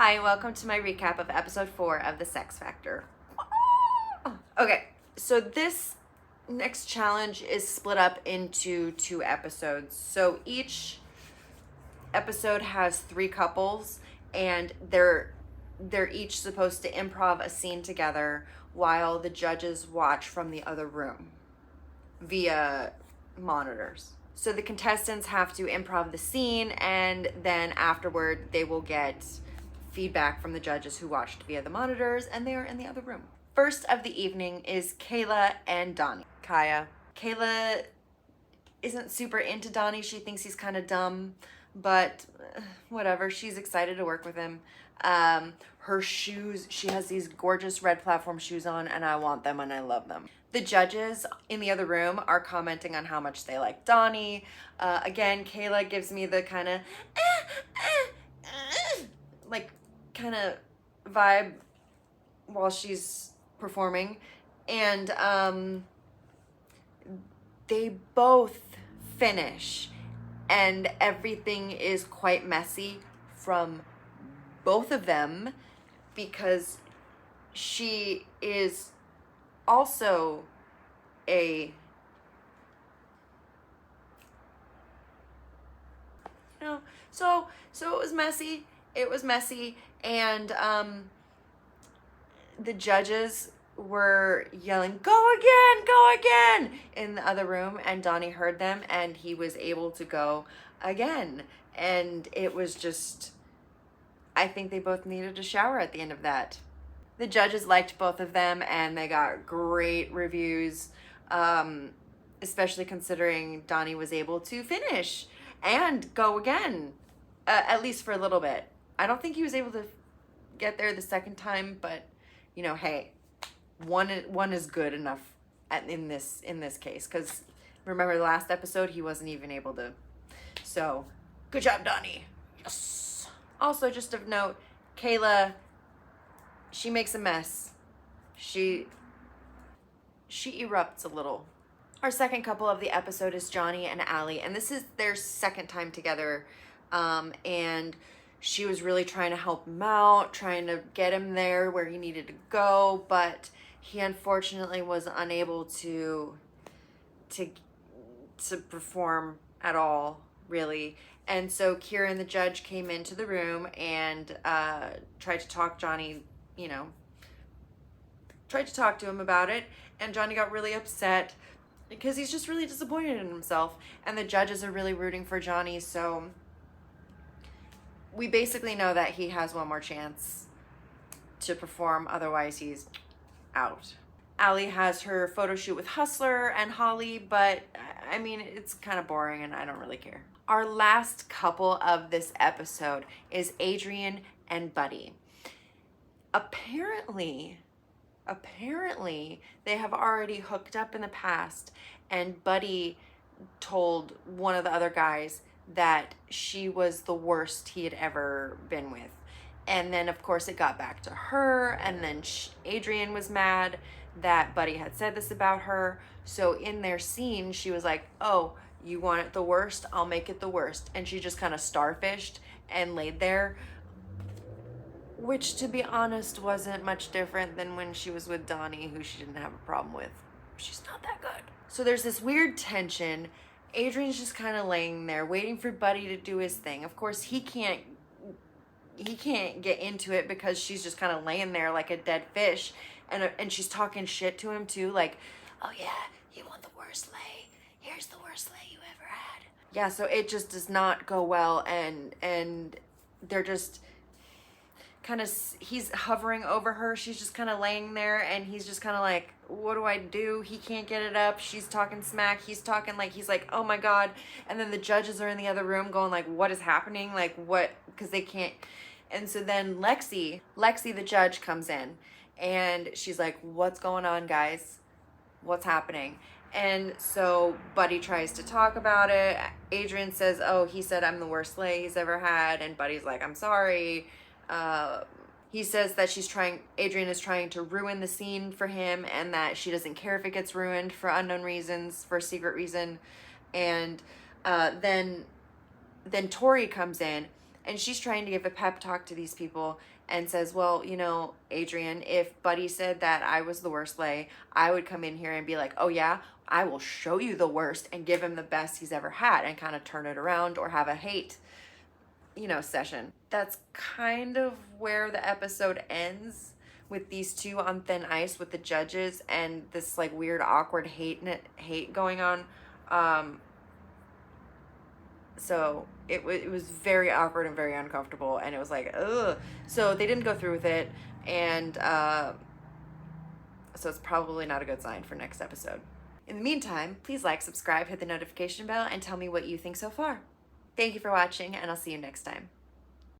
Hi, welcome to my recap of episode 4 of The Sex Factor. Okay, so this next challenge is split up into 2 episodes. So each episode has 3 couples, and they're each supposed to improv a scene together while the judges watch from the other room via monitors. So the contestants have to improv the scene, and then afterward they will get feedback from the judges who watched via the monitors, and they are in the other room. First of the evening is Kayla and Donnie. Kayla isn't super into Donnie. She thinks he's kind of dumb, but whatever. She's excited to work with him. Her shoes, she has these gorgeous red platform shoes on, and I want them and I love them. The judges in the other room are commenting on how much they like Donnie. Again, Kayla gives me the kind of kind of vibe while she's performing, and they both finish, and everything is quite messy from both of them because she is also a so it was messy, and the judges were yelling, go again in the other room, and Donnie heard them and he was able to go again. And it was just, I think they both needed a shower at the end of that. The judges liked both of them and they got great reviews, especially considering Donnie was able to finish and go again, at least for a little bit. I don't think he was able to get there the second time, but you know, hey, one is good enough in this case, because remember the last episode he wasn't even able to. So good job, Donnie. Yes. Also, just of note, Kayla, she makes a mess. She erupts a little. Our second couple of the episode is Johnny and Allie, and this is their second time together, and she was really trying to help him out, trying to get him there where he needed to go, but he unfortunately was unable to perform at all, really. And so Kieran, the judge, came into the room and tried to talk Johnny, tried to talk to him about it, and Johnny got really upset because he's just really disappointed in himself, and the judges are really rooting for Johnny, so we basically know that he has one more chance to perform, otherwise he's out. Allie has her photo shoot with Hustler and Holly, but I mean, it's kind of boring and I don't really care. Our last couple of this episode is Adrian and Buddy. Apparently, they have already hooked up in the past, and Buddy told one of the other guys that she was the worst he had ever been with. And then of course it got back to her, and then Adrian was mad that Buddy had said this about her. So in their scene she was like, oh, you want it the worst, I'll make it the worst. And she just kind of starfished and laid there, which to be honest wasn't much different than when she was with Donnie, who she didn't have a problem with. She's not that good. So there's this weird tension. Adrian's just kind of laying there waiting for Buddy to do his thing. Of course he can't get into it because she's just kind of laying there like a dead fish, and she's talking shit to him too, like, oh yeah, you want the worst lay, here's the worst lay you ever had. Yeah, so it just does not go well, and they're just kind of, he's hovering over her, she's just kind of laying there, and he's just kind of like, what do I do? He can't get it up. She's talking smack, he's talking like, he's like, oh my god. And then the judges are in the other room going like, what is happening? Like, what? Because they can't. And so then Lexi the judge, comes in, and she's like, what's going on, guys? What's happening? And so Buddy tries to talk about it. Adrian says, oh, he said I'm the worst lay he's ever had, and Buddy's like, I'm sorry. He says that Adrian is trying to ruin the scene for him, and that she doesn't care if it gets ruined for unknown reasons, for a secret reason. And then Tori comes in, and she's trying to give a pep talk to these people and says, well, you know, Adrian, if Buddy said that I was the worst lay, I would come in here and be like, oh yeah, I will show you the worst, and give him the best he's ever had and kind of turn it around, or have a hate, you know, session. That's kind of where the episode ends, with these two on thin ice with the judges and this like weird awkward hate going on. So it was very awkward and very uncomfortable, and it was like, ugh. So they didn't go through with it, and so it's probably not a good sign for next episode. In the meantime, please like, subscribe, hit the notification bell, and tell me what you think so far. Thank you for watching, and I'll see you next time.